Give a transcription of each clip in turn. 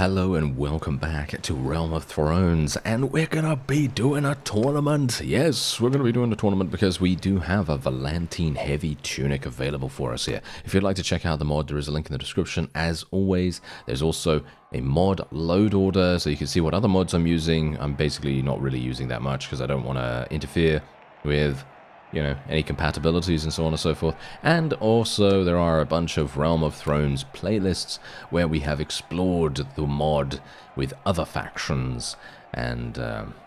hello and welcome back to Realm of Thrones, and we're gonna be doing a tournament. Yes, we're gonna be doing a tournament because we do have a Valentine heavy tunic available for us here. If you'd like to check out the mod, there is a link in the description. As always, there's also a mod load order so you can see what other mods I'm using. I'm basically not really using that much because I don't want to interfere with any compatibilities and so on and so forth. And also there are a bunch of Realm of Thrones playlists where we have explored the mod with other factions and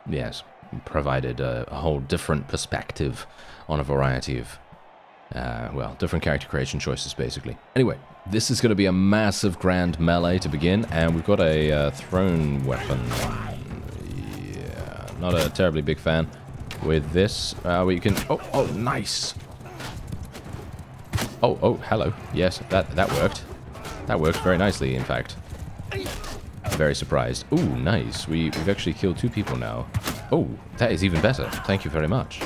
yes, provided a whole different perspective on a variety of well, different character creation choices basically. Anyway, this is going to be a massive grand melee to begin, and we've got a thrown weapon. Yeah, not a terribly big fan with this, where you can... Oh, nice! Oh, hello. Yes, that worked. That worked very nicely, in fact. Very surprised. Ooh, nice. We've actually killed 2 people now. Oh, that is even better. Thank you very much.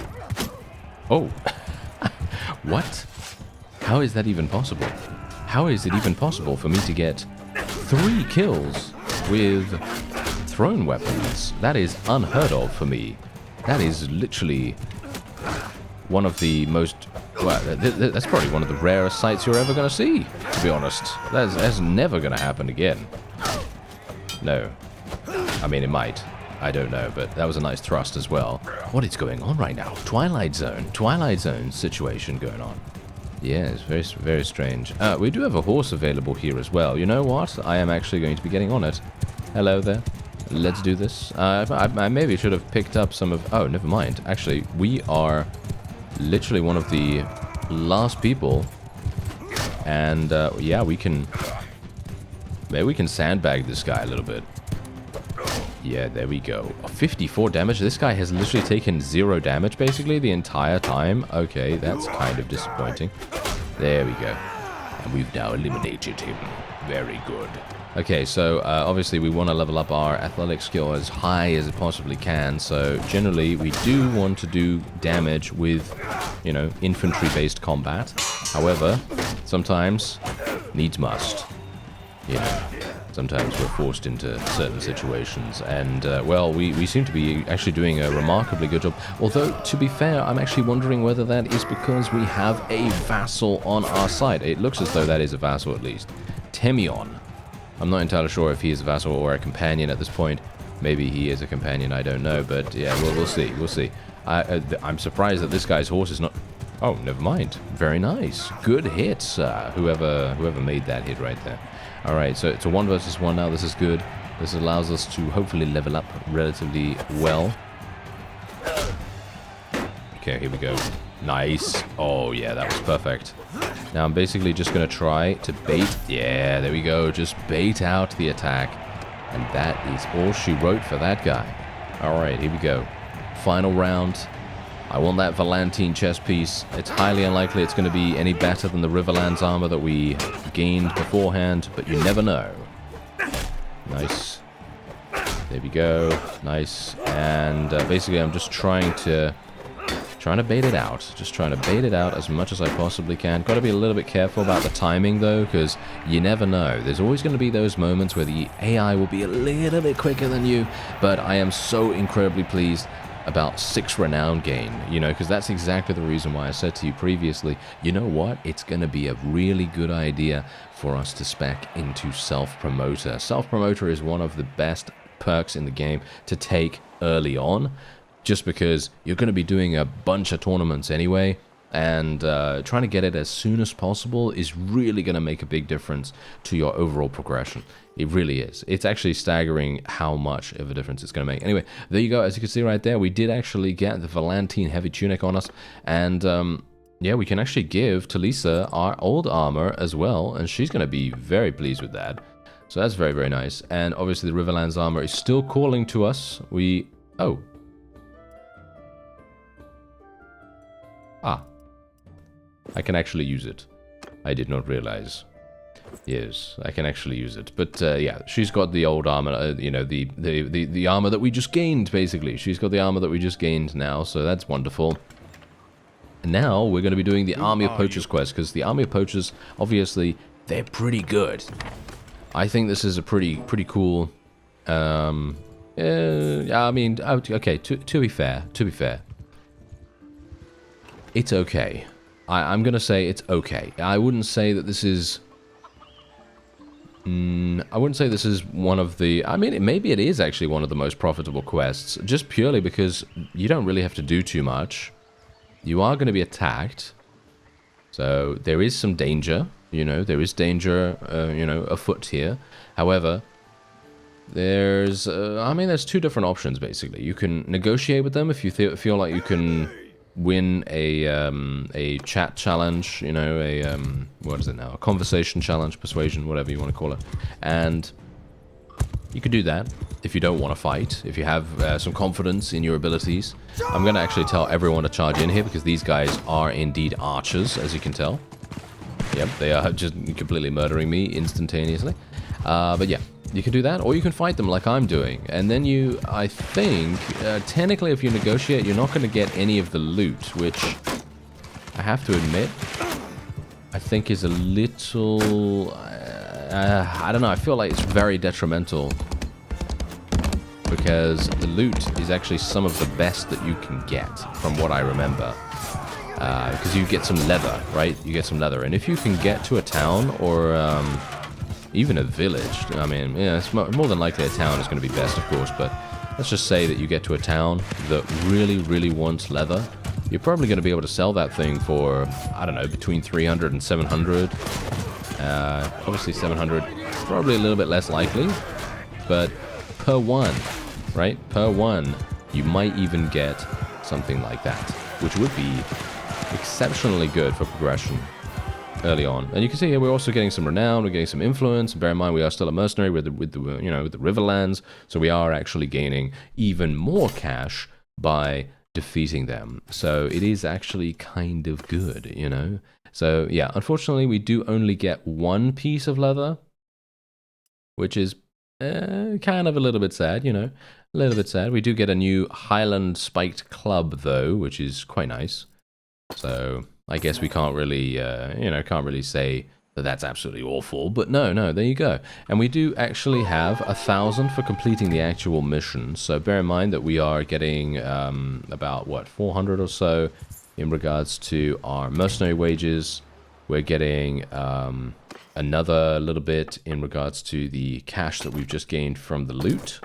Oh. What? How is that even possible? How is it even possible for me to get 3 kills with thrown weapons? That is unheard of for me. That is literally one of the most... Well, that's probably one of the rarest sights you're ever going to see, to be honest. That's never going to happen again. No. I mean, it might. I don't know, but that was a nice thrust as well. What is going on right now? Twilight Zone situation going on. Yeah, it's very, very strange. We do have a horse available here as well. You know what? I am actually going to be getting on it. Hello there. Let's do this. I maybe should have picked up some of... Oh, never mind. Actually, we are literally one of the last people. And, yeah, we can... Maybe we can sandbag this guy a little bit. Yeah, there we go. 54 damage. This guy has literally taken 0 damage, basically, the entire time. Okay, that's kind of disappointing. There we go. And we've now eliminated him. Very good. Okay, so obviously we want to level up our athletic skill as high as it possibly can, so generally we do want to do damage with, infantry-based combat. However, sometimes needs must. Sometimes we're forced into certain situations, and, well, we seem to be actually doing a remarkably good job. Although, to be fair, I'm actually wondering whether that is because we have a vassal on our side. It looks as though that is a vassal, at least. Temion. I'm not entirely sure if he is a vassal or a companion at this point. Maybe he is a companion, I don't know, but yeah, we'll see, we'll see. I'm surprised that this guy's horse is not... Oh, never mind. Very nice. Good hits, whoever made that hit right there. Alright, so it's a 1 versus 1 now. This is good. This allows us to hopefully level up relatively well. Okay, here we go. Nice. Oh, yeah, that was perfect. Now I'm basically just going to try to bait. Yeah, there we go. Just bait out the attack. And that is all she wrote for that guy. Alright, here we go. Final round. I want that Valentine chest piece. It's highly unlikely it's going to be any better than the Riverlands armor that we gained beforehand, but you never know. Nice. There we go. Nice. And basically I'm just trying to bait it out. Just trying to bait it out as much as I possibly can. Got to be a little bit careful about the timing, though, because you never know. There's always going to be those moments where the AI will be a little bit quicker than you, but I am so incredibly pleased about 6 renown gain, because that's exactly the reason why I said to you previously, you know what? It's going to be a really good idea for us to spec into Self-Promoter. Self-Promoter is one of the best perks in the game to take early on, just because you're going to be doing a bunch of tournaments anyway, and trying to get it as soon as possible is really going to make a big difference to your overall progression. It really is. It's actually staggering how much of a difference it's going to make. Anyway, there you go. As you can see right there, we did actually get the Valentine heavy tunic on us, and yeah, we can actually give Talisa our old armor as well, and she's going to be very pleased with that. So that's very, very nice. And obviously the Riverlands armor is still calling to us. Oh. Ah. I can actually use it. I did not realize. Yes, I can actually use it. But yeah, she's got the old armor, the armor that we just gained, basically. She's got the armor that we just gained now, so that's wonderful. And now we're going to be doing the Army of Poachers quest, because the Army of Poachers, obviously, they're pretty good. I think this is a pretty cool. I mean, okay. To be fair, it's okay. I'm gonna say it's okay. I wouldn't say that this is. I wouldn't say this is one of the... I mean, maybe it is actually one of the most profitable quests, just purely because you don't really have to do too much. You are going to be attacked, so there is some danger, you know, there is danger, you know, afoot here. However, there's, I mean, there's two different options, basically. You can negotiate with them if you feel like you can win a chat challenge, you know, what is it now? A conversation challenge, persuasion, whatever you want to call it. And you could do that if you don't want to fight, if you have some confidence in your abilities. I'm going to actually tell everyone to charge in here because these guys are indeed archers, as you can tell. Yep, they are just completely murdering me instantaneously. But yeah. You can do that, or you can fight them like I'm doing. And then you, I think, technically if you negotiate, you're not going to get any of the loot, which I have to admit, I think is a little, I don't know, I feel like it's very detrimental. Because the loot is actually some of the best that you can get, from what I remember. Because you get some leather, right? You get some leather. And if you can get to a town, or... even a village. I mean, yeah, it's more than likely a town is going to be best, of course, but let's just say that you get to a town that really wants leather. You're probably going to be able to sell that thing for, I don't know, between 300 and 700. Obviously 700, probably a little bit less likely, but per one, right? Per one, you might even get something like that, which would be exceptionally good for progression early on. And you can see here we're also getting some renown, we're getting some influence. Bear in mind we are still a mercenary with the you know, with the Riverlands, so we are actually gaining even more cash by defeating them. So it is actually kind of good, you know. So yeah, unfortunately we do only get one piece of leather, which is kind of a little bit sad, you know. A little bit sad. We do get a new Highland spiked club though, which is quite nice. So I guess we can't really, you know, can't really say that that's absolutely awful. But no, there you go. And we do actually have 1,000 for completing the actual mission. So bear in mind that we are getting about, what, 400 or so in regards to our mercenary wages. We're getting another little bit in regards to the cash that we've just gained from the loot.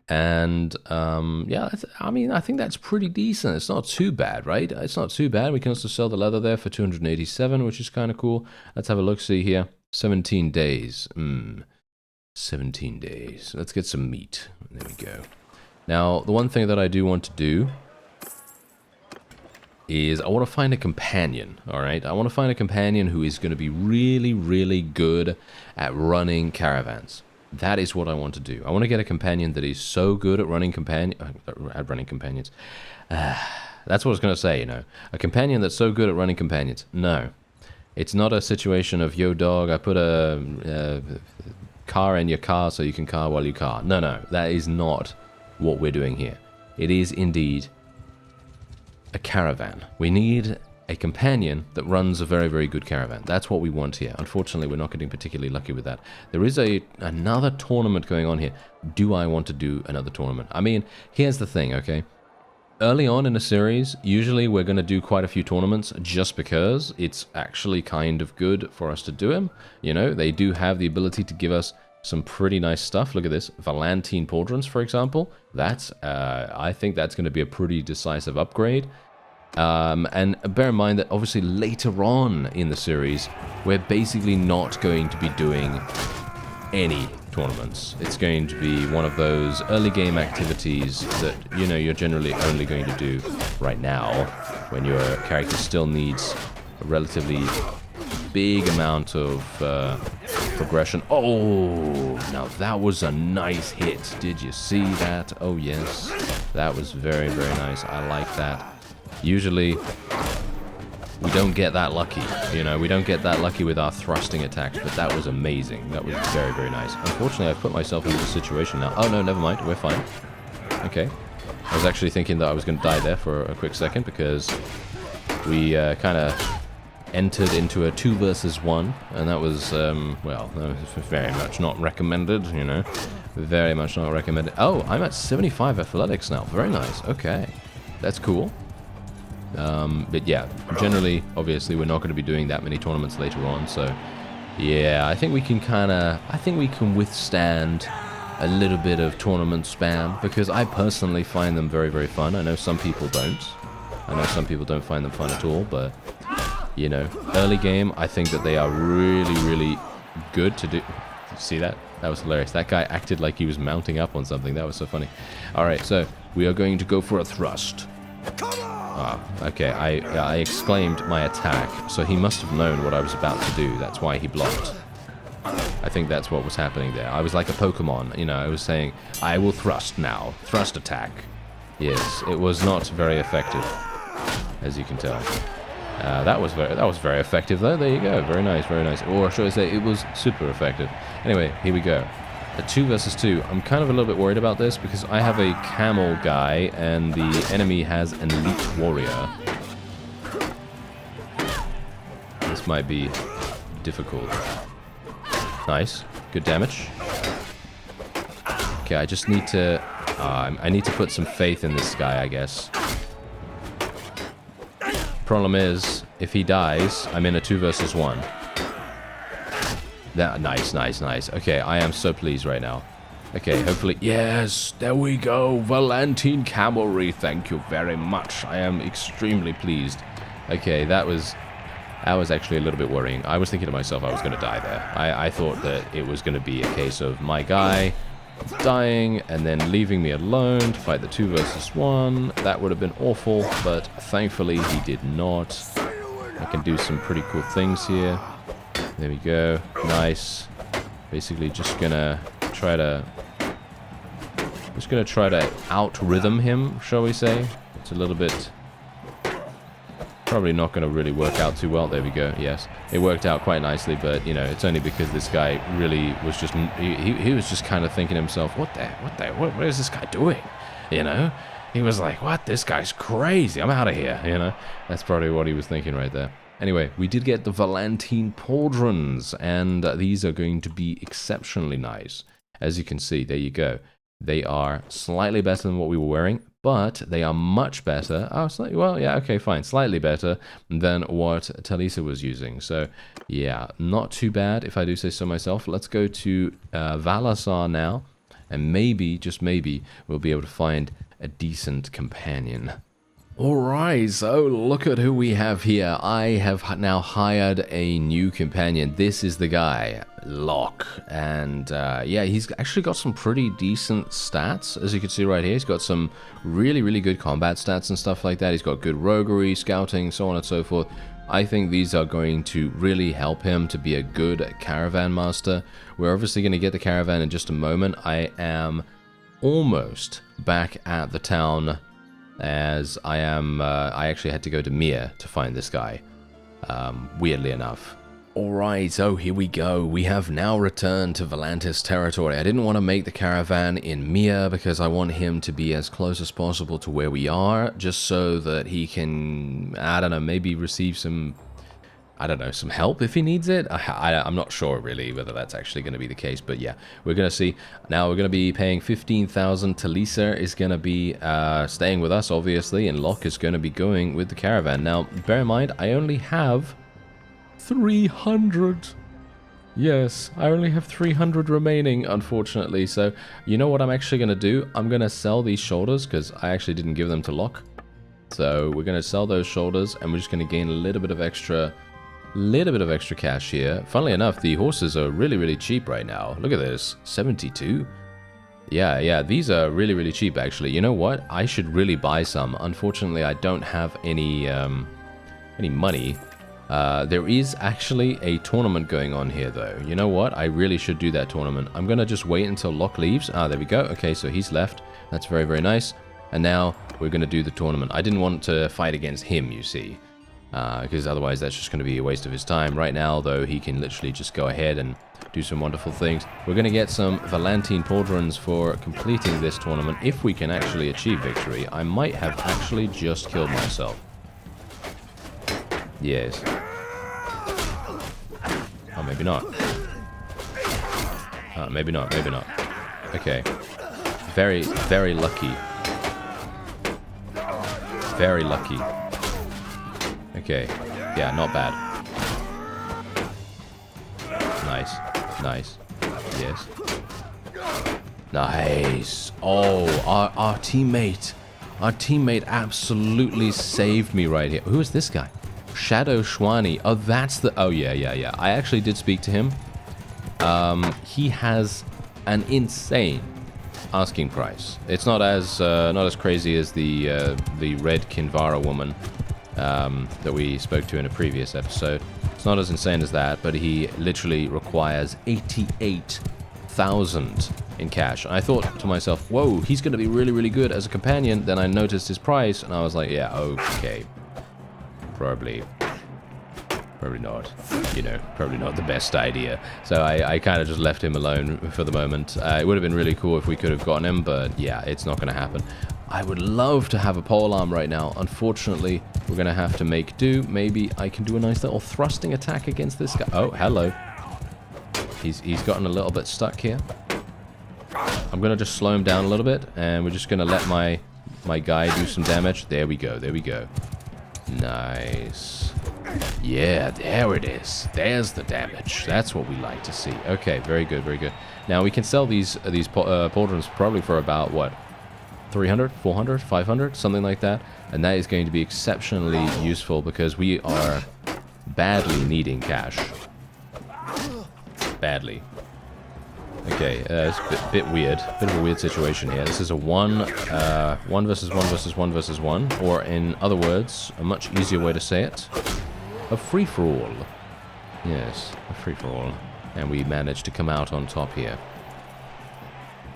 And, yeah, I mean, I think that's pretty decent. It's not too bad, right? It's not too bad. We can also sell the leather there for 287, which is kind of cool. Let's have a look-see here. 17 days. 17 days. Let's get some meat. There we go. Now, the one thing that I do want to do is I want to find a companion, all right? I want to find a companion who is going to be really good at running caravans. That is what I want to do. I want to get a companion that is so good at running companions. That's what I was going to say, you know. A companion that's so good at running companions. No. It's not a situation of, yo, dog, I put a car in your car so you can car while you car. No. That is not what we're doing here. It is indeed a caravan. We need a companion that runs a very good caravan. That's what we want here. Unfortunately, we're not getting particularly lucky with that. There is another tournament going on here. Do I want to do another tournament? I mean, here's the thing, okay? Early on in a series, usually we're going to do quite a few tournaments just because it's actually kind of good for us to do them. You know, they do have the ability to give us some pretty nice stuff. Look at this. Valentine Pauldrons, for example. That's, I think that's going to be a pretty decisive upgrade. And bear in mind that obviously later on in the series, we're basically not going to be doing any tournaments. It's going to be one of those early game activities that, you know, you're generally only going to do right now when your character still needs a relatively big amount of progression. Oh, now that was a nice hit. Did you see that? Oh yes, that was very nice. I like that. Usually, we don't get that lucky, you know, we don't get that lucky with our thrusting attacks, but that was amazing. That was very nice. Unfortunately, I've put myself into this situation now. Oh, no, never mind. We're fine. Okay. I was actually thinking that I was going to die there for a quick second because we kind of entered into a 2 versus 1, and that was, well, that was very much not recommended, you know. Very much not recommended. Oh, I'm at 75 athletics now. Very nice. Okay. That's cool. But yeah, generally, obviously, we're not going to be doing that many tournaments later on, so yeah, I think we can withstand a little bit of tournament spam, because I personally find them very, very fun. I know some people don't. I know some people don't find them fun at all, but, you know, early game, I think that they are really, really good to do. See that? That was hilarious. That guy acted like he was mounting up on something. That was so funny. Alright, so we are going to go for a thrust. Ah, okay, I exclaimed my attack, so he must have known what I was about to do. That's why he blocked. I think that's what was happening there. I was like a Pokemon, you know, I was saying, I will thrust now. Thrust attack. Yes, it was not very effective, as you can tell. That was very effective though. There you go. Very nice, very nice. Or should I say, it was super effective. Anyway, here we go. A 2 versus 2. I'm kind of a little bit worried about this because I have a camel guy and the enemy has an elite warrior. This might be difficult. Nice. Good damage. Okay, I just need to... I need to put some faith in this guy, I guess. Problem is, if he dies, I'm in a 2 versus 1. Nice, nice, nice. Okay, I am so pleased right now. Okay, hopefully... Yes, there we go. Valentine Cavalry, thank you very much. I am extremely pleased. Okay, that was actually a little bit worrying. I was thinking to myself I was going to die there. I thought that it was going to be a case of my guy dying and then leaving me alone to fight the 2 versus 1. That would have been awful, but thankfully he did not. I can do some pretty cool things here. There we go. Nice. Basically just gonna try to out-rhythm him, shall we say. It's a little bit... probably not going to really work out too well. There we go. Yes, it worked out quite nicely, but you know, it's only because this guy really was just he was just kind of thinking to himself, what is this guy doing? You know, he was like, what? This guy's crazy. I'm out of here. You know, that's probably what he was thinking right there. Anyway, we did get the Valentine Pauldrons, and these are going to be exceptionally nice. As you can see, there you go. They are slightly better than what we were wearing, but they are much better. Oh, slightly, well, yeah, okay, fine. Slightly better than what Talisa was using. So, yeah, not too bad, if I do say so myself. Let's go to Valasar now, and maybe, just maybe, we'll be able to find a decent companion. Alright, so look at who we have here. I have now hired a new companion. This is the guy, Locke. And yeah, he's actually got some pretty decent stats, as you can see right here. He's got some really, really good combat stats and stuff like that. He's got good roguery, scouting, so on and so forth. I think these are going to really help him to be a good caravan master. We're obviously going to get the caravan in just a moment. I am almost back at the town, as I am, I actually had to go to Mir to find this guy, weirdly enough. Alright, so here we go. We have now returned to Volantis territory. I didn't want to make the caravan in Mir because I want him to be as close as possible to where we are, just so that he can, I don't know, maybe receive some, I don't know, some help if he needs it. I'm not sure really whether that's actually going to be the case, but yeah, we're going to see. Now we're going to be paying 15,000. Talisa is going to be staying with us, obviously, and Locke is going to be going with the caravan. Now, bear in mind, I only have 300. Yes, I only have 300 remaining, unfortunately. So, you know what I'm actually going to do? I'm going to sell these shoulders because I actually didn't give them to Locke. So we're going to sell those shoulders, and we're just going to gain a little bit of extra cash here. Funnily enough, the horses are really, really cheap right now. Look at this, 72. Yeah, these are really, really cheap, actually. You know what? I should really buy some. Unfortunately, I don't have any money. There is actually a tournament going on here, though. You know what? I really should do that tournament. I'm going to just wait until Locke leaves. Ah, there we go. Okay, so he's left. That's very, very nice. And now we're going to do the tournament. I didn't want to fight against him, you see. Because otherwise that's just going to be a waste of his time. Right now, though, he can literally just go ahead and do some wonderful things. We're going to get some Valentine Pauldrons for completing this tournament. If we can actually achieve victory, I might have actually just killed myself. Yes. Oh, maybe not. Maybe not, maybe not. Okay. Very, very lucky. Very lucky. Okay. Yeah, not bad. Nice. Nice. Yes. Nice. Oh, our teammate. Our teammate absolutely saved me right here. Who is this guy? Shadow Shwani. Oh, that's the... Oh, yeah. I actually did speak to him. He has an insane asking price. It's not as crazy as the red Kinvara woman that we spoke to in a previous episode. It's not as insane as that, but he literally requires 88,000 in cash. I thought to myself, whoa, he's going to be really, really good as a companion. Then I noticed his price, and I was like, yeah, okay. Probably not. You know, probably not the best idea. So I kind of just left him alone for the moment. It would have been really cool if we could have gotten him, but yeah, it's not going to happen. I would love to have a polearm right now. Unfortunately, we're going to have to make do. Maybe I can do a nice little thrusting attack against this guy. Oh, hello. He's gotten a little bit stuck here. I'm going to just slow him down a little bit, and we're just going to let my guy do some damage. There we go. There we go. Nice. Yeah, there it is. There's the damage. That's what we like to see. Okay, very good, very good. Now, we can sell these pauldrons probably for about, what, 300, 400, 500, something like that. And that is going to be exceptionally useful because we are badly needing cash. Badly. Okay, it's a bit weird. Bit of a weird situation here. This is a 1 versus 1 versus 1 versus 1. Or in other words, a much easier way to say it, a free-for-all. Yes, a free-for-all. And we managed to come out on top here.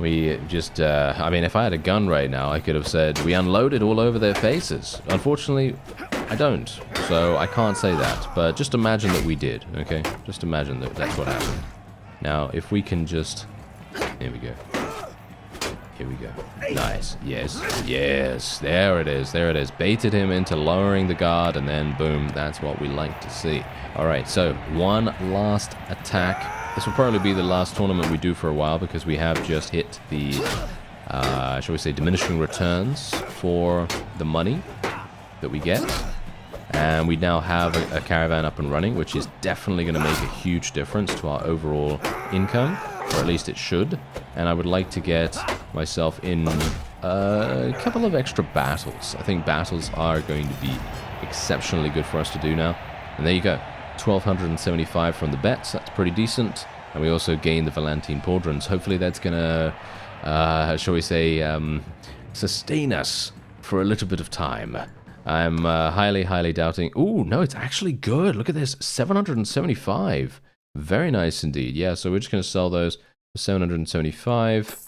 We just, I mean, if I had a gun right now, I could have said, we unloaded all over their faces. Unfortunately, I don't. So I can't say that. But just imagine that we did, okay? Just imagine that that's what happened. Now, if we can just... Here we go. Here we go. Nice. Yes. Yes. There it is. There it is. Baited him into lowering the guard, and then boom. That's what we like to see. All right. So, one last attack. This will probably be the last tournament we do for a while, because we have just hit the, shall we say, diminishing returns for the money that we get. And we now have a caravan up and running, which is definitely going to make a huge difference to our overall income, or at least it should. And I would like to get myself in a couple of extra battles. I think battles are going to be exceptionally good for us to do now. And there you go, 1,275 from the bets. That's pretty decent. And we also gain the Valentine Pauldrons. Hopefully that's going to, shall we say, sustain us for a little bit of time. I'm highly, highly doubting... Ooh, no, it's actually good. Look at this. 775. Very nice indeed. Yeah, so we're just going to sell those for 775.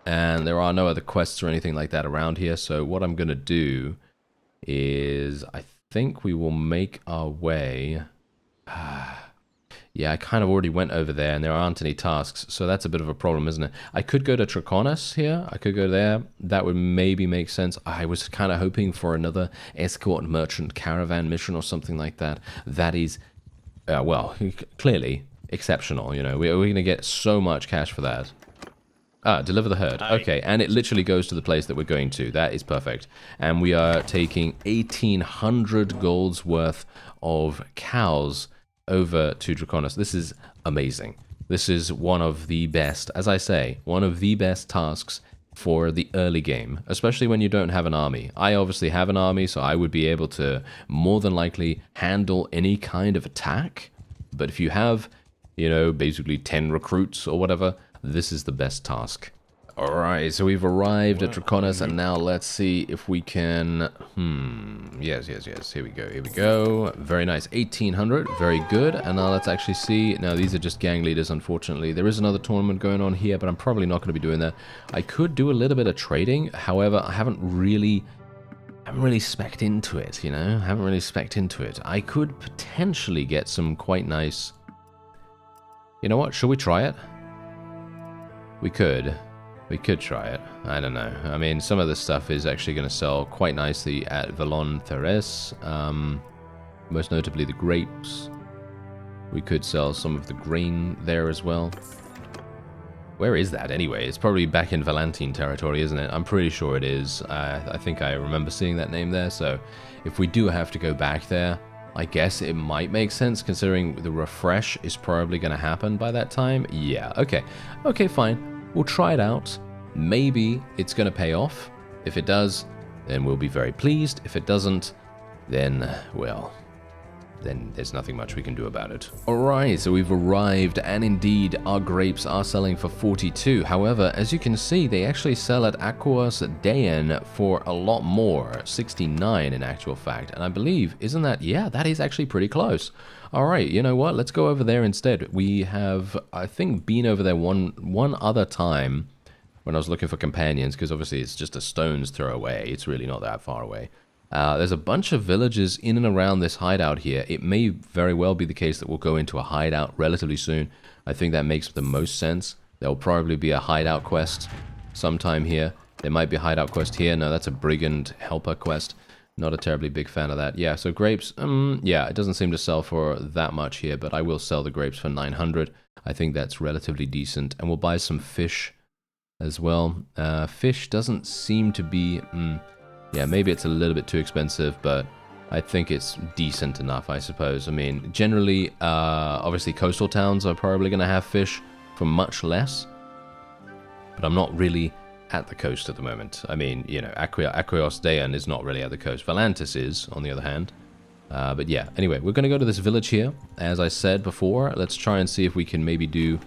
And there are no other quests or anything like that around here. So what I'm going to do is... I think we will make our way... Yeah, I kind of already went over there, and there aren't any tasks, so that's a bit of a problem, isn't it? I could go to Trachonis here. I could go there. That would maybe make sense. I was kind of hoping for another escort merchant caravan mission or something like that. That is, well, clearly exceptional, you know. We're going to get so much cash for that. Ah, deliver the herd. Okay, and it literally goes to the place that we're going to. That is perfect. And we are taking 1,800 golds worth of cows over to Draconis. This is amazing. This is one of the best, as I say, one of the best tasks for the early game, especially when you don't have an army. I obviously have an army, so I would be able to more than likely handle any kind of attack. But if you have, you know, basically 10 recruits or whatever, this is the best task. Alright, so we've arrived at Draconis, and now let's see if we can... Yes. Here we go. Very nice. 1,800. Very good. And now let's actually see... Now, these are just gang leaders, unfortunately. There is another tournament going on here, but I'm probably not going to be doing that. I could do a little bit of trading. However, I haven't really spec'd into it, you know? I could potentially get some quite nice... You know what? Should we try it? We could. We could try it. I don't know. I mean, some of this stuff is actually going to sell quite nicely at Valon Theres. Most notably the grapes. We could sell some of the grain there as well. Where is that anyway? It's probably back in Valentine territory, isn't it? I'm pretty sure it is. I think I remember seeing that name there, so if we do have to go back there, I guess it might make sense considering the refresh is probably going to happen by that time. Yeah, okay. Okay, fine. We'll try it out. Maybe it's going to pay off. If it does, then we'll be very pleased. If it doesn't, then, well, then there's nothing much we can do about it. Alright, so we've arrived, and indeed, our grapes are selling for 42. However, as you can see, they actually sell at Aquos Daen for a lot more, 69 in actual fact. And I believe, isn't that, yeah, that is actually pretty close. Alright, you know what, let's go over there instead. We have, I think, been over there one other time when I was looking for companions, because obviously it's just a stone's throw away. It's really not that far away. There's a bunch of villages in and around this hideout here. It may very well be the case that we'll go into a hideout relatively soon. I think that makes the most sense. There'll probably be a hideout quest sometime here. There might be a hideout quest here. No, that's a brigand helper quest. Not a terribly big fan of that. Yeah, so grapes, yeah, it doesn't seem to sell for that much here, but I will sell the grapes for 900. I think that's relatively decent. And we'll buy some fish as well. Fish doesn't seem to be... yeah, maybe it's a little bit too expensive, but I think it's decent enough, I suppose. I mean, generally, obviously coastal towns are probably going to have fish for much less, but I'm not really at the coast at the moment. I mean, you know, Aquos Daen is not really at the coast. Volantis is, on the other hand. But yeah, anyway, we're going to go to this village here. As I said before, let's try and see if we can maybe do...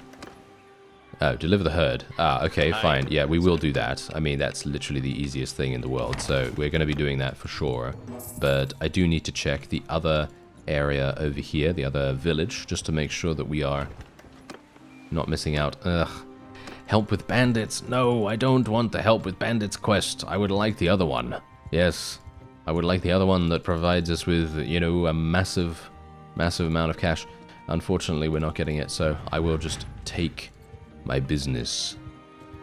Oh, deliver the herd. Ah, okay, fine. Yeah, we will do that. I mean, that's literally the easiest thing in the world, so we're going to be doing that for sure. But I do need to check the other area over here, the other village, just to make sure that we are not missing out. Ugh. Help with bandits. No, I don't want the help with bandits quest. I would like the other one. Yes, I would like the other one that provides us with, you know, a massive amount of cash. Unfortunately, we're not getting it, so I will just take my business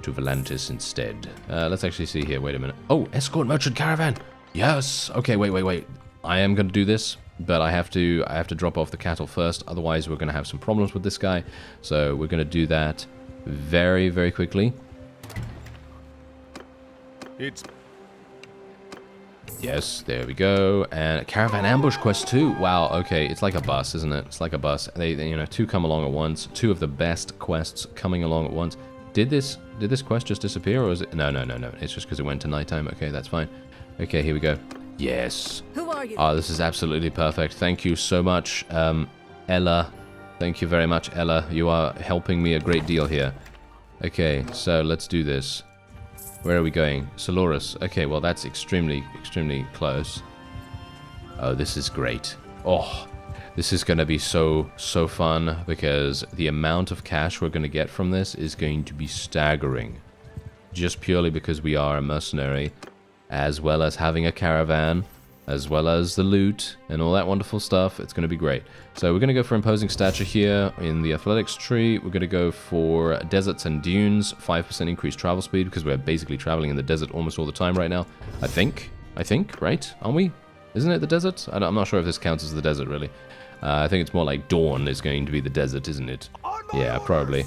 to Volantis instead. Let's actually see here. Wait a minute. Oh, escort merchant caravan. Yes. Okay, wait. I am going to do this, but I have to drop off the cattle first. Otherwise, we're going to have some problems with this guy. So we're going to do that very, very quickly. Yes, there we go. And caravan ambush quest 2. Wow, okay, it's like a bus, isn't it? It's like a bus. They you know, two come along at once. Two of the best quests coming along at once. Did this quest just disappear, or is it? No. It's just because it went to nighttime. Okay, that's fine. Okay, here we go. Yes. Who are you? Oh, this is absolutely perfect. Thank you so much, Ella. Thank you very much, Ella. You are helping me a great deal here. Okay, so let's do this. Where are we going? Soloris. Okay, well, that's extremely close. Oh, this is great. Oh, this is going to be so fun, because the amount of cash we're going to get from this is going to be staggering. Just purely because we are a mercenary, as well as having a caravan, as well as the loot and all that wonderful stuff. It's going to be great. So we're going to go for imposing stature here in the athletics tree. We're going to go for deserts and dunes, 5% increased travel speed, because we're basically traveling in the desert almost all the time right now. I think, right? Aren't we? Isn't it the desert? I'm not sure if this counts as the desert, really. I think it's more like dawn is going to be the desert, isn't it? Yeah, probably.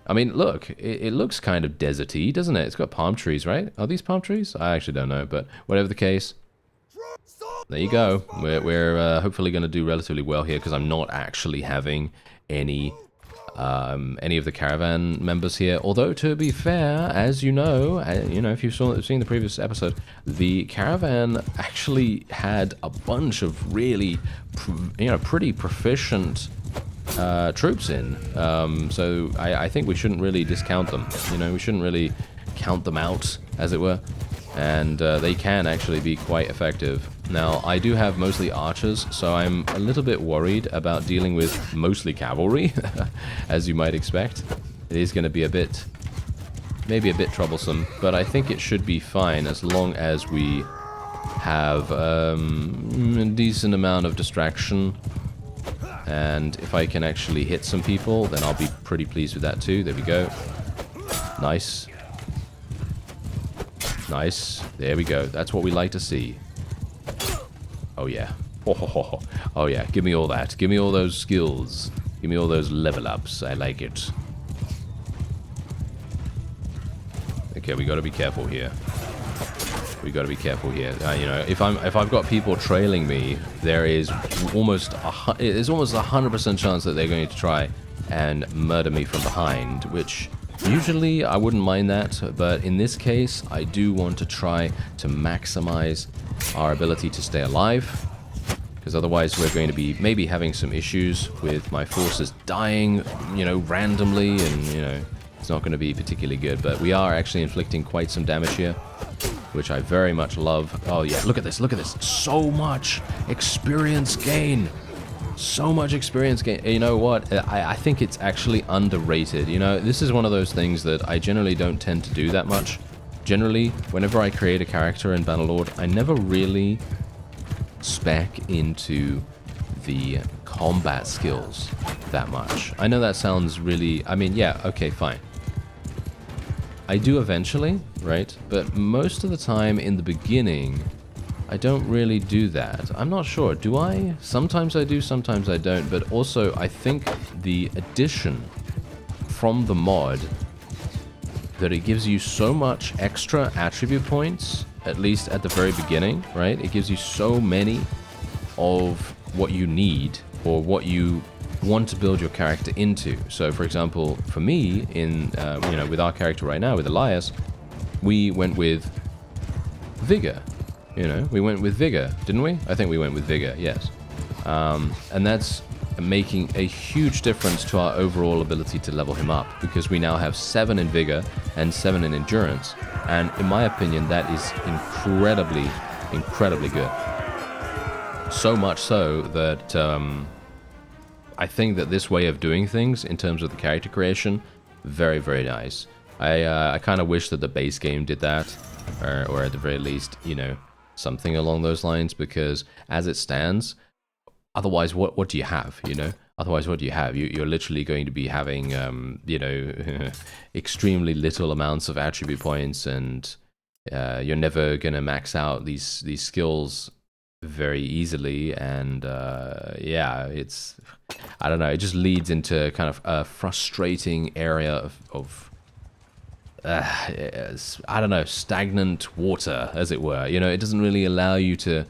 I mean, look, it looks kind of deserty, doesn't it? It's got palm trees, right? Are these palm trees? I actually don't know, but whatever the case, there you go. We're hopefully going to do relatively well here, because I'm not actually having any of the caravan members here. Although, to be fair, as you know, if you've seen the previous episode, the caravan actually had a bunch of really, pretty proficient troops in. So I think we shouldn't really discount them. We shouldn't really count them out, as it were. And they can actually be quite effective. Now, I do have mostly archers, so I'm a little bit worried about dealing with mostly cavalry, as you might expect. It is going to be maybe a bit troublesome, but I think it should be fine as long as we have a decent amount of distraction. And if I can actually hit some people, then I'll be pretty pleased with that too. There we go. Nice. Nice. There we go. That's what we like to see. Oh, yeah. Oh, yeah. Give me all that. Give me all those skills. Give me all those level ups. I like it. Okay, we got to be careful here. We got to be careful here. You know, if I've got people trailing me, there is almost 100% chance that they're going to try and murder me from behind, which usually I wouldn't mind that, but in this case I do want to try to maximize our ability to stay alive, because otherwise we're going to be maybe having some issues with my forces dying, you know, randomly, and you know, it's not going to be particularly good. But we are actually inflicting quite some damage here, which I very much love. Oh yeah, look at this, look at this. So much experience gain. So much experience gain. You know what? I think it's actually underrated. You know, this is one of those things that I generally don't tend to do that much. Generally, whenever I create a character in Bannerlord, I never really spec into the combat skills that much. I know that sounds really... I mean, yeah, okay, fine. I do eventually, right? But most of the time in the beginning, I don't really do that. I'm not sure. Do I? Sometimes I do, sometimes I don't. But also, I think the addition from the mod that it gives you so much extra attribute points, at least at the very beginning, right? It gives you so many of what you need or what you want to build your character into. So, for example, for me, in you know, with our character right now, with Elias, we went with Vigor. You know, we went with Vigor, didn't we? I think we went with Vigor, yes. And that's making a huge difference to our overall ability to level him up, because we now have 7 in Vigor and 7 in Endurance. And in my opinion, that is incredibly, incredibly good. So much so that I think that this way of doing things, in terms of the character creation, very, very nice. I kind of wish that the base game did that, or at the very least, you know, something along those lines, because as it stands, otherwise what do you have, you know? Otherwise, what do you have? You're literally going to be having, you know, extremely little amounts of attribute points, and you're never going to max out these skills very easily, and yeah, it's, I don't know, it just leads into kind of a frustrating area of I don't know, stagnant water, as it were. You know, it doesn't really allow you to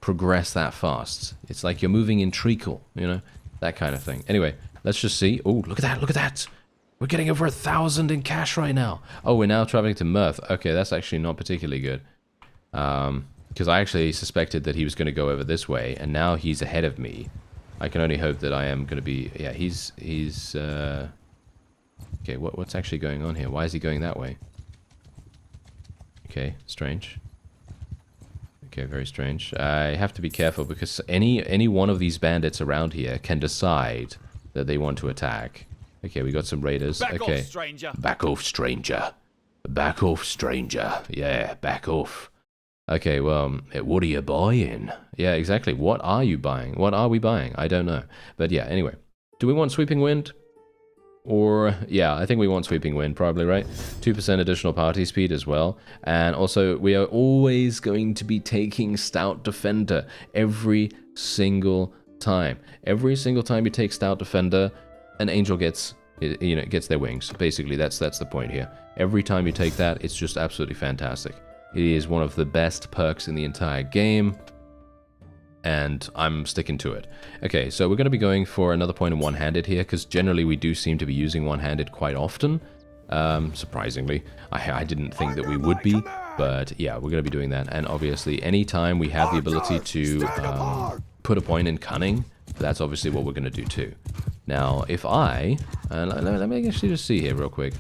progress that fast. It's like you're moving in treacle, you know, that kind of thing. Anyway, let's just see. Oh, look at that, look at that. We're getting over 1,000 in cash right now. Oh, we're now traveling to Mirth. Okay, that's actually not particularly good. Because I actually suspected that he was going to go over this way, and now he's ahead of me. I can only hope that I am going to be... Yeah, he's okay, what's actually going on here? Why is he going that way? Okay, strange. Okay, very strange. I have to be careful, because any one of these bandits around here can decide that they want to attack. Okay, we got some raiders. Back okay. off, stranger. Back off, stranger. Back off, stranger. Yeah, back off. Okay, well, what are you buying? Yeah, exactly. What are you buying? What are we buying? I don't know. But yeah, anyway. Do we want Sweeping Wind? Or, yeah, I think we want Sweeping Wind, probably, right? 2% additional party speed as well. And also, we are always going to be taking Stout Defender every single time. Every single time you take Stout Defender, an angel gets, you know, gets their wings. Basically, that's the point here. Every time you take that, it's just absolutely fantastic. It is one of the best perks in the entire game, and I'm sticking to it. Okay, so we're going to be going for another point in one-handed here, because generally we do seem to be using one-handed quite often. Surprisingly. I didn't think that we would be, but yeah, we're going to be doing that. And obviously, anytime we have the ability to put a point in cunning, that's obviously what we're going to do too. Now, if I... let me actually just see here real quick.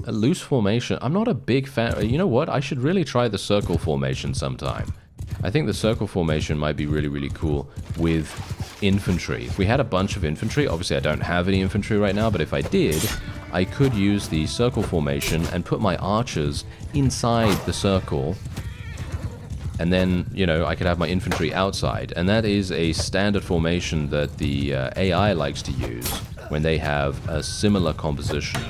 A loose formation. I'm not a big fan. You know what? I should really try the circle formation sometime. I think the circle formation might be really, really cool with infantry. If we had a bunch of infantry, obviously I don't have any infantry right now, but if I did, I could use the circle formation and put my archers inside the circle, and then, you know, I could have my infantry outside. And that is a standard formation that the AI likes to use when they have a similar composition.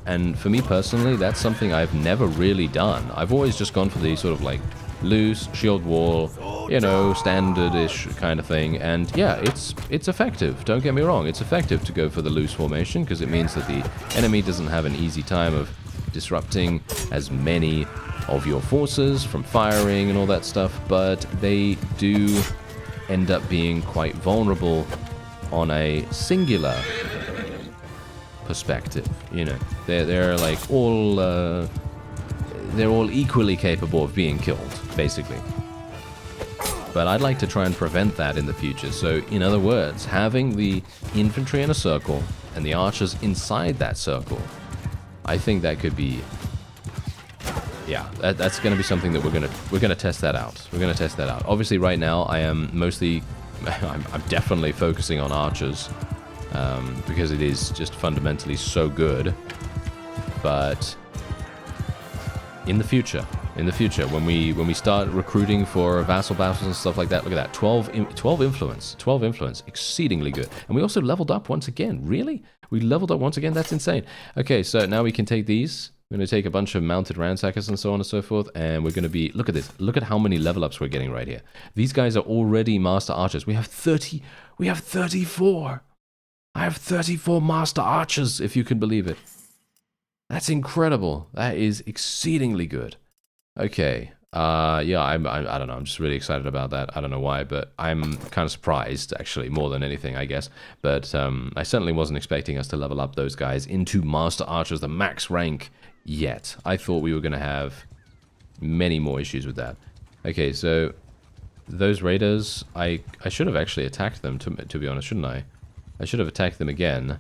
And for me personally, that's something I've never really done. I've always just gone for the sort of like loose shield wall, you know, standard-ish kind of thing. And yeah, it's effective. Don't get me wrong, it's effective to go for the loose formation, because it means that the enemy doesn't have an easy time of disrupting as many of your forces from firing and all that stuff, but they do end up being quite vulnerable on a singular perspective. You know, they're like all they're all equally capable of being killed, basically. But I'd like to try and prevent that in the future. So, in other words, having the infantry in a circle and the archers inside that circle, I think that could be, yeah, that's going to be something that we're gonna test that out. We're gonna test that out. Obviously, right now I am mostly, I'm definitely focusing on archers because it is just fundamentally so good. But in the future, when we start recruiting for vassal battles and stuff like that, look at that, 12 influence, exceedingly good. And we also leveled up once again. Really? We leveled up once again? That's insane. Okay, so now we can take these. We're going to take a bunch of mounted ransackers and so on and so forth, and we're going to be, look at this, look at how many level ups we're getting right here. These guys are already master archers. We have 34. I have 34 master archers, if you can believe it. That's incredible. That is exceedingly good. Okay, yeah, I don't know, I'm just really excited about that. I don't know why, but I'm kind of surprised, actually, more than anything, I guess. But I certainly wasn't expecting us to level up those guys into Master Archers, the max rank, yet. I thought we were going to have many more issues with that. Okay, so those raiders, I should have actually attacked them, to be honest, shouldn't I? I should have attacked them again.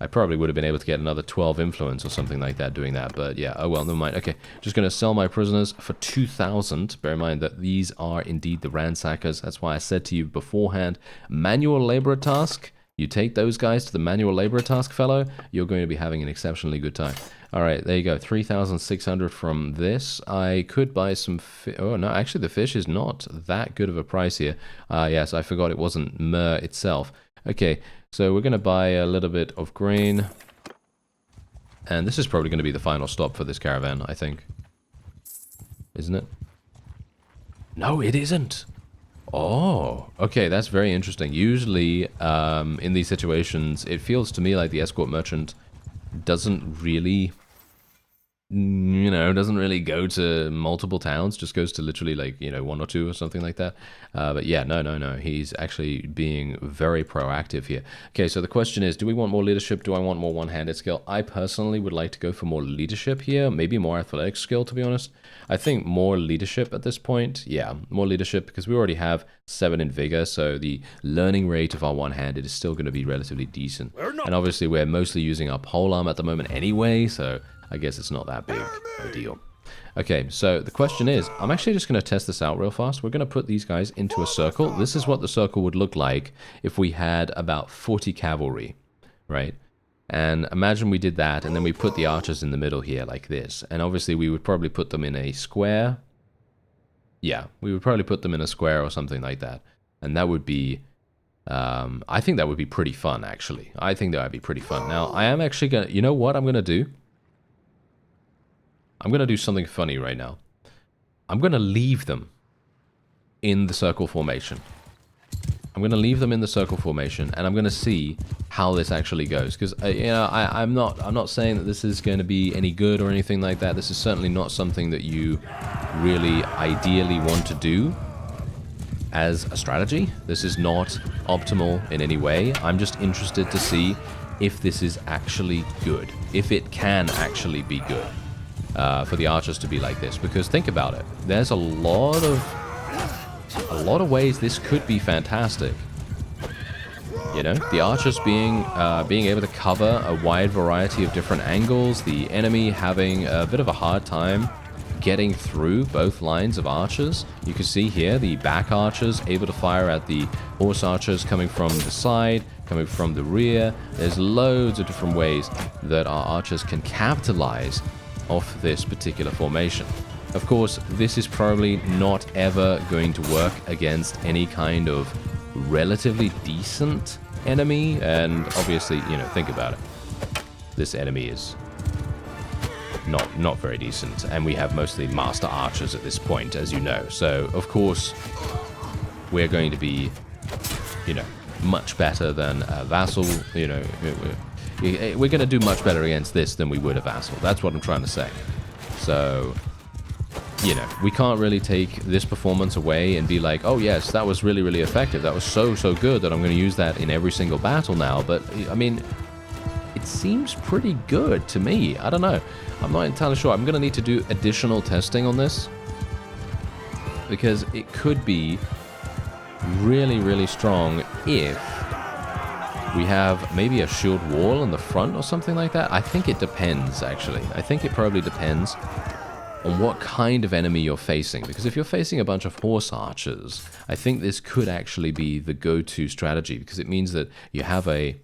I probably would have been able to get another 12 influence or something like that doing that, but yeah, oh well, never mind. Okay, just going to sell my prisoners for 2,000. Bear in mind that these are indeed the ransackers. That's why I said to you beforehand, manual laborer task, you take those guys to the manual laborer task, fellow, you're going to be having an exceptionally good time. Alright, there you go, 3,600 from this. I could buy some fish. Oh no, actually the fish is not that good of a price here. Yes, I forgot it wasn't myrrh itself. Okay, so we're going to buy a little bit of grain. And this is probably going to be the final stop for this caravan, I think. Isn't it? No, it isn't. Oh, okay, that's very interesting. Usually, in these situations, it feels to me like the escort merchant doesn't really, you know, doesn't really go to multiple towns, just goes to literally like, you know, 1 or 2 or something like that. But yeah, no, he's actually being very proactive here. Okay, so the question is, do we want more leadership? Do I want more one-handed skill? I personally would like to go for more leadership here, maybe more athletic skill, to be honest. I think more leadership at this point. Yeah, more leadership, because we already have 7 in vigor, so the learning rate of our one-handed is still going to be relatively decent. And obviously we're mostly using our polearm at the moment anyway, so I guess it's not that big a deal. Okay, so the question is, I'm actually just going to test this out real fast. We're going to put these guys into a circle. This is what the circle would look like if we had about 40 cavalry, right? And imagine we did that, and then we put the archers in the middle here like this. And obviously we would probably put them in a square. Yeah, we would probably put them in a square or something like that. And that would be, I think that would be pretty fun, actually. I think that would be pretty fun. Now, I am actually going to, you know what I'm going to do? I'm going to do something funny right now. I'm going to leave them in the circle formation. I'm going to leave them in the circle formation, and I'm going to see how this actually goes. Because, you know, I'm not saying that this is going to be any good or anything like that. This is certainly not something that you really ideally want to do as a strategy. This is not optimal in any way. I'm just interested to see if this is actually good. If it can actually be good. For the archers to be like this, because think about it, there's a lot of ways this could be fantastic. You know, the archers being able to cover a wide variety of different angles, the enemy having a bit of a hard time getting through both lines of archers. You can see here the back archers able to fire at the horse archers coming from the side, coming from the rear. There's loads of different ways that our archers can capitalize off this particular formation. Of course, this is probably not ever going to work against any kind of relatively decent enemy, and obviously, you know, think about it. This enemy is not very decent, and we have mostly master archers at this point, as you know. So, of course, we're going to be, you know, much better than a vassal. You know, we're going to do much better against this than we would a vassal. That's what I'm trying to say. So, you know, we can't really take this performance away and be like, oh yes, that was really, really effective. That was so, so good that I'm going to use that in every single battle now. But, I mean, it seems pretty good to me. I don't know. I'm not entirely sure. I'm going to need to do additional testing on this, because it could be really, really strong if we have maybe a shield wall in the front or something like that. I think it depends, actually. I think it probably depends on what kind of enemy you're facing. Because if you're facing a bunch of horse archers, I think this could actually be the go-to strategy, because it means that you have a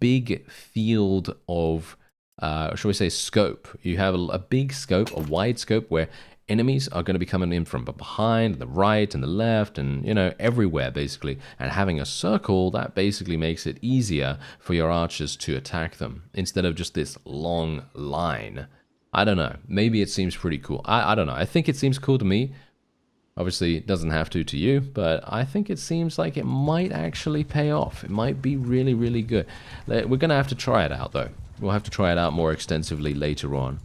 big field of, shall we say, scope. You have a big scope, a wide scope, where enemies are going to be coming in from behind, the right, and the left, and, you know, everywhere, basically. And having a circle, that basically makes it easier for your archers to attack them, instead of just this long line. I don't know. Maybe it seems pretty cool. I don't know. I think it seems cool to me. Obviously, it doesn't have to you, but I think it seems like it might actually pay off. It might be really, really good. We're going to have to try it out, though. We'll have to try it out more extensively later on.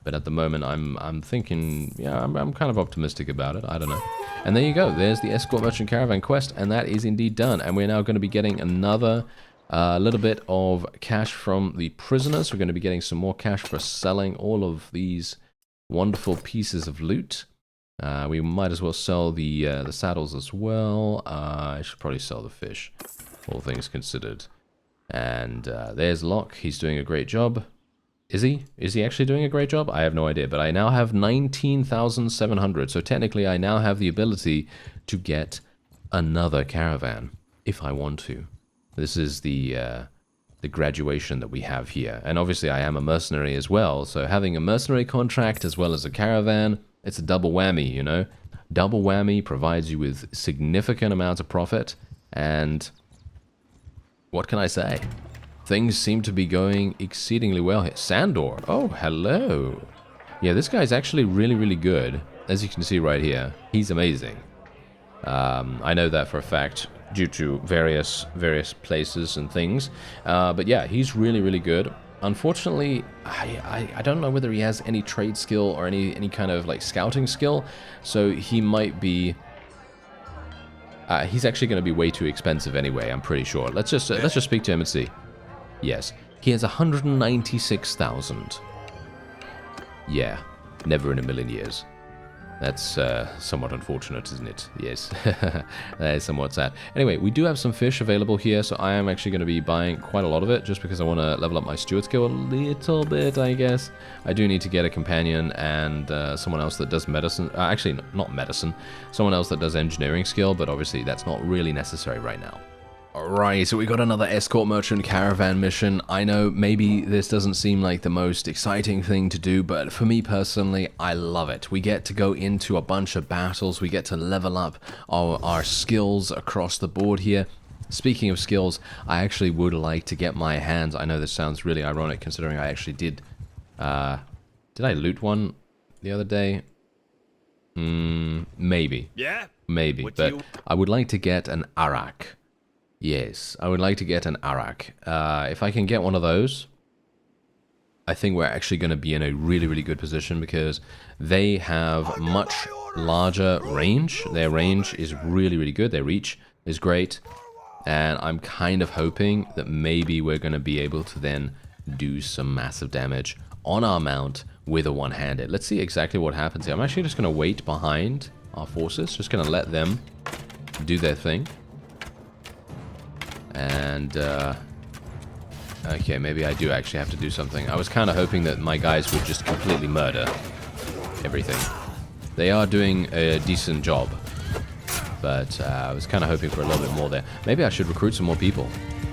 But at the moment, I'm thinking, yeah, I'm kind of optimistic about it. I don't know. And there you go. There's the Escort Merchant Caravan quest, and that is indeed done. And we're now going to be getting another little bit of cash from the prisoners. We're going to be getting some more cash for selling all of these wonderful pieces of loot. We might as well sell the saddles as well. I should probably sell the fish, all things considered. And there's Locke. He's doing a great job. Is he? Is he actually doing a great job? I have no idea, but I now have 19,700, so technically I now have the ability to get another caravan, if I want to. This is the graduation that we have here. And obviously I am a mercenary as well, so having a mercenary contract as well as a caravan, it's a double whammy, you know? Double whammy provides you with significant amounts of profit, and what can I say? Things seem to be going exceedingly well here. Sandor. Oh, hello. Yeah, this guy's actually really, really good. As you can see right here, he's amazing. I know that for a fact due to various places and things. But yeah, he's really, really good. Unfortunately, I don't know whether he has any trade skill or any kind of like scouting skill. So he might be... he's actually going to be way too expensive anyway, I'm pretty sure. Let's just speak to him and see. Yes, he has 196,000. Yeah, never in a million years. That's somewhat unfortunate, isn't it? Yes, that is somewhat sad. Anyway, we do have some fish available here, so I am actually going to be buying quite a lot of it, just because I want to level up my steward skill a little bit, I guess. I do need to get a companion and someone else that does medicine. Actually, not medicine. Someone else that does engineering skill, but obviously that's not really necessary right now. Alright, so we got another Escort Merchant Caravan mission. I know maybe this doesn't seem like the most exciting thing to do, but for me personally, I love it. We get to go into a bunch of battles, we get to level up our skills across the board here. Speaking of skills, I actually would like to get my hands... I know this sounds really ironic considering I actually did... did I loot one the other day? Maybe. Yeah? Maybe, but I would like to get an Arak. Yes, I would like to get an Arak. If I can get one of those, I think we're actually going to be in a really, really good position, because they have much larger range. Their range is really, really good. Their reach is great. And I'm kind of hoping that maybe we're going to be able to then do some massive damage on our mount with a one-handed. Let's see exactly what happens here. I'm actually just going to wait behind our forces. Just going to let them do their thing. And, okay, maybe I do actually have to do something. I was kind of hoping that my guys would just completely murder everything. They are doing a decent job, but I was kind of hoping for a little bit more there. Maybe I should recruit some more people,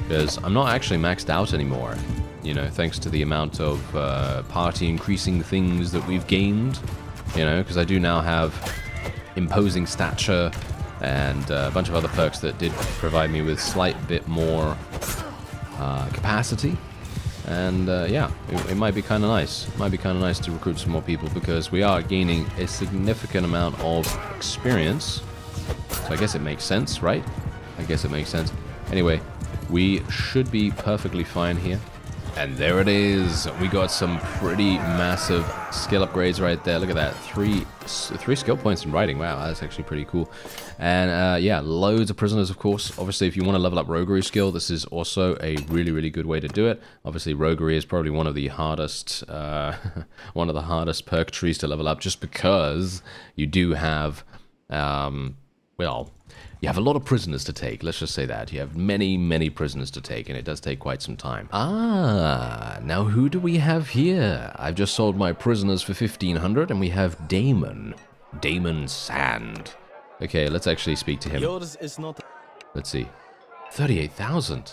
because I'm not actually maxed out anymore, you know, thanks to the amount of party increasing things that we've gained, you know, because I do now have imposing stature, and a bunch of other perks that did provide me with slight bit more capacity. And yeah, it might be kind of nice. It might be kind of nice to recruit some more people, because we are gaining a significant amount of experience. So I guess it makes sense, right? I guess it makes sense. Anyway, we should be perfectly fine here. And there it is. We got some pretty massive skill upgrades right there. Look at that. Three skill points in writing. Wow, that's actually pretty cool. And yeah, loads of prisoners, of course. Obviously, if you want to level up roguery skill, this is also a really, really good way to do it. Obviously, roguery is probably one of the hardest, perk trees to level up, just because you do have, well, you have a lot of prisoners to take, let's just say that. You have many, many prisoners to take, and it does take quite some time. Ah, now who do we have here? I've just sold my prisoners for 1,500, and we have Damon. Damon Sand. Okay, let's actually speak to him. Yours is not... Let's see. 38,000.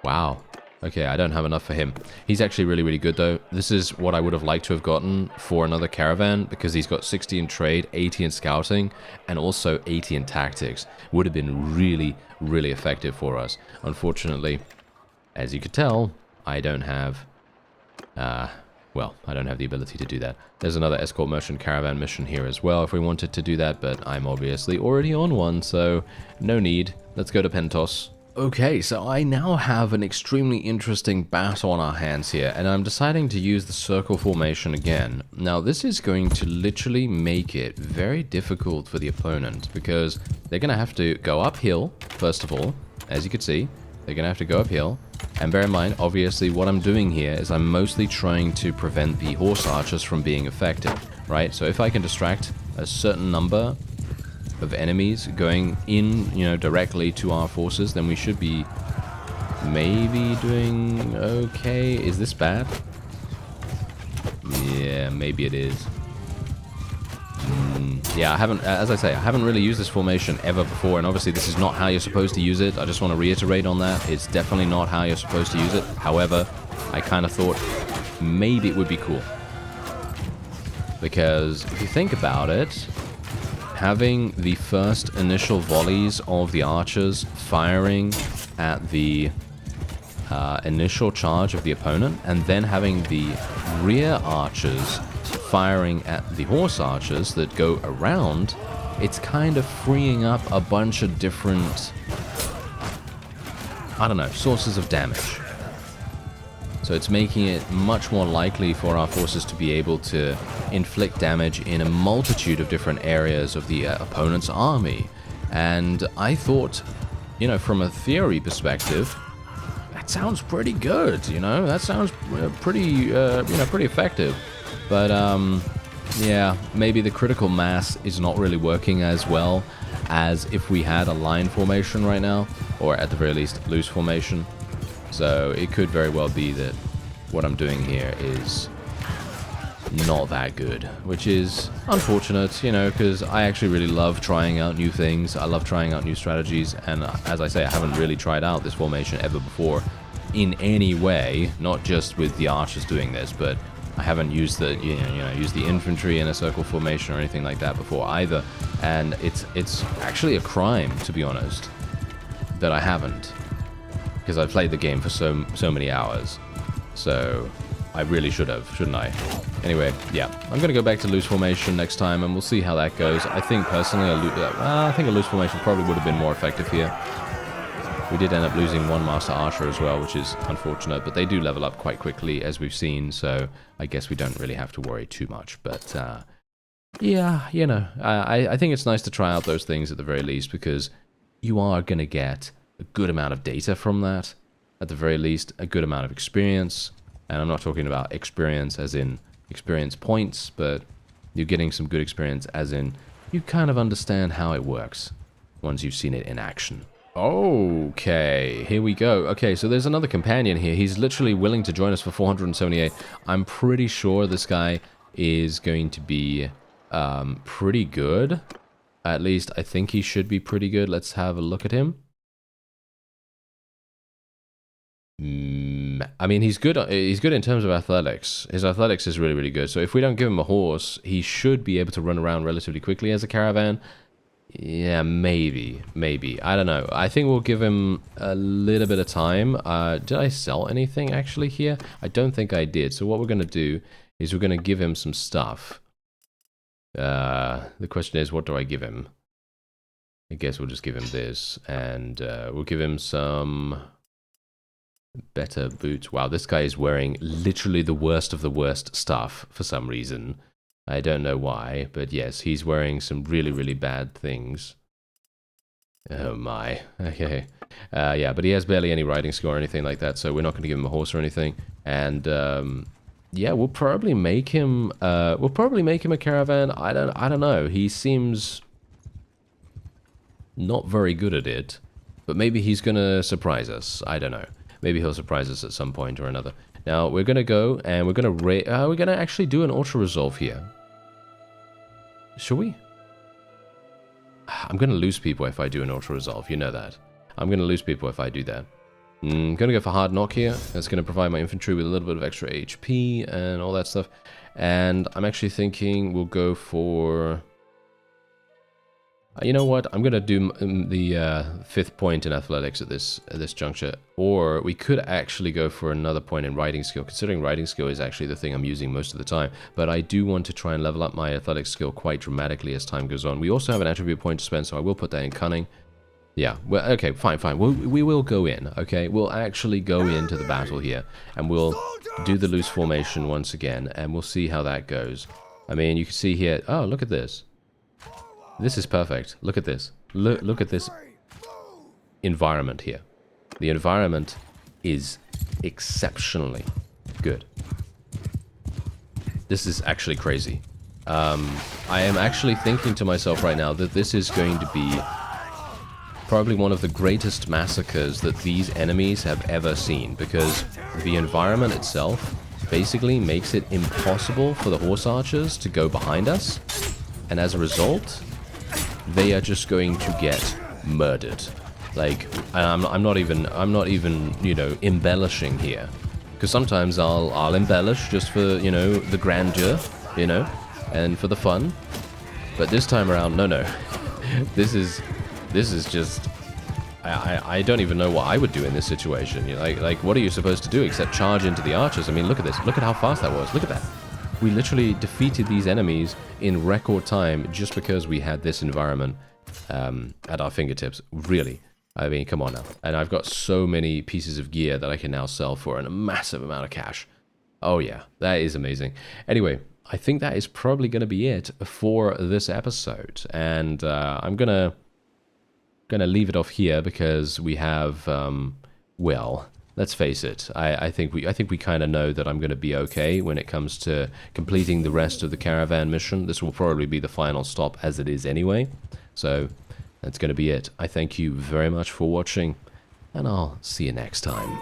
Wow. Okay, I don't have enough for him. He's actually really, really good, though. This is what I would have liked to have gotten for another caravan, because he's got 60 in trade, 80 in scouting, and also 80 in tactics. Would have been really, really effective for us. Unfortunately, as you could tell, I don't have... well, I don't have the ability to do that. There's another escort merchant caravan mission here as well if we wanted to do that, but I'm obviously already on one, so no need. Let's go to Pentos. Okay, so I now have an extremely interesting battle on our hands here, and I'm deciding to use the circle formation again. Now, this is going to literally make it very difficult for the opponent, because they're going to have to go uphill, first of all, as you can see. They're going to have to go uphill, and bear in mind, obviously, what I'm doing here is I'm mostly trying to prevent the horse archers from being effective, right? So if I can distract a certain number of enemies going in, you know, directly to our forces, then we should be maybe doing okay. Is this bad? Yeah, maybe it is. Yeah, I haven't, as I say, I haven't really used this formation ever before, and obviously this is not how you're supposed to use it. I just want to reiterate on that. It's definitely not how you're supposed to use it. However, I kind of thought maybe it would be cool. Because if you think about it, having the first initial volleys of the archers firing at the initial charge of the opponent, and then having the rear archers firing at the horse archers that go around, it's kind of freeing up a bunch of different, I don't know, sources of damage. So it's making it much more likely for our forces to be able to inflict damage in a multitude of different areas of the opponent's army. And I thought, you know, from a theory perspective, that sounds pretty good, you know? That sounds pretty, you know, pretty effective. But, yeah, maybe the critical mass is not really working as well as if we had a line formation right now, or at the very least, loose formation. So it could very well be that what I'm doing here is not that good, which is unfortunate, you know, because I actually really love trying out new things. I love trying out new strategies, and as I say, I haven't really tried out this formation ever before in any way, not just with the archers doing this, but I haven't used the, you know, used the infantry in a circle formation or anything like that before either, and it's actually a crime, to be honest, that I haven't. Because I've played the game for so many hours. So I really should have, shouldn't I? Anyway, yeah. I'm going to go back to loose formation next time, and we'll see how that goes. I think, personally, I think a loose formation probably would have been more effective here. We did end up losing one Master Archer as well, which is unfortunate. But they do level up quite quickly, as we've seen. So I guess we don't really have to worry too much. But, yeah, you know, I think it's nice to try out those things at the very least, because you are going to get a good amount of data from that, at the very least, a good amount of experience, and I'm not talking about experience as in experience points, but you're getting some good experience as in you kind of understand how it works once you've seen it in action. Okay, here we go. Okay, so there's another companion here. He's literally willing to join us for 478. I'm pretty sure this guy is going to be pretty good. At least I think he should be pretty good. Let's have a look at him. I mean, he's good in terms of athletics. His athletics is really, really good. So if we don't give him a horse, he should be able to run around relatively quickly as a caravan. Yeah, maybe. I don't know. I think we'll give him a little bit of time. Did I sell anything actually here? I don't think I did. So what we're going to do is we're going to give him some stuff. The question is, what do I give him? I guess we'll just give him this, and we'll give him some better boots. Wow, this guy is wearing literally the worst of the worst stuff for some reason. I don't know why, but yes, he's wearing some really, really bad things. Oh my, okay. Yeah, but he has barely any riding skill or anything like that, so we're not going to give him a horse or anything. And yeah, we'll probably make him a caravan. I don't know. He seems not very good at it, but maybe he's going to surprise us. I don't know. Maybe he'll surprise us at some point or another. Now, we're going to go and we're going to actually do an auto resolve here. Shall we? I'm going to lose people if I do an auto resolve. You know that. I'm going to lose people if I do that. I'm going to go for hard knock here. That's going to provide my infantry with a little bit of extra HP and all that stuff. And I'm actually thinking we'll go for... You know what? I'm going to do the 5th point in athletics at this juncture. Or we could actually go for another point in riding skill, considering riding skill is actually the thing I'm using most of the time. But I do want to try and level up my athletics skill quite dramatically as time goes on. We also have an attribute point to spend, so I will put that in cunning. Yeah, well, okay, fine. We will go in, okay? We'll actually go into the battle here. And we'll do the loose formation once again, and we'll see how that goes. I mean, you can see here... Oh, look at this. This is perfect. Look at this. Look at this environment here. The environment is exceptionally good. This is actually crazy. I am actually thinking to myself right now that this is going to be probably one of the greatest massacres that these enemies have ever seen, because the environment itself basically makes it impossible for the horse archers to go behind us, and as a result, they are just going to get murdered. Like, I'm not even, you know, embellishing here. Because sometimes I'll embellish just for, you know, the grandeur, you know, and for the fun. But this time around, no. This is just... I don't even know what I would do in this situation. You know, like, what are you supposed to do except charge into the archers? I mean, look at this. Look at how fast that was. Look at that. We literally defeated these enemies in record time just because we had this environment at our fingertips. Really. I mean, come on now. And I've got so many pieces of gear that I can now sell for a massive amount of cash. Oh yeah, that is amazing. Anyway, I think that is probably going to be it for this episode. And I'm gonna leave it off here because we have, well... Let's face it, I think we kind of know that I'm going to be okay when it comes to completing the rest of the caravan mission. This will probably be the final stop as it is anyway. So that's going to be it. I thank you very much for watching, and I'll see you next time.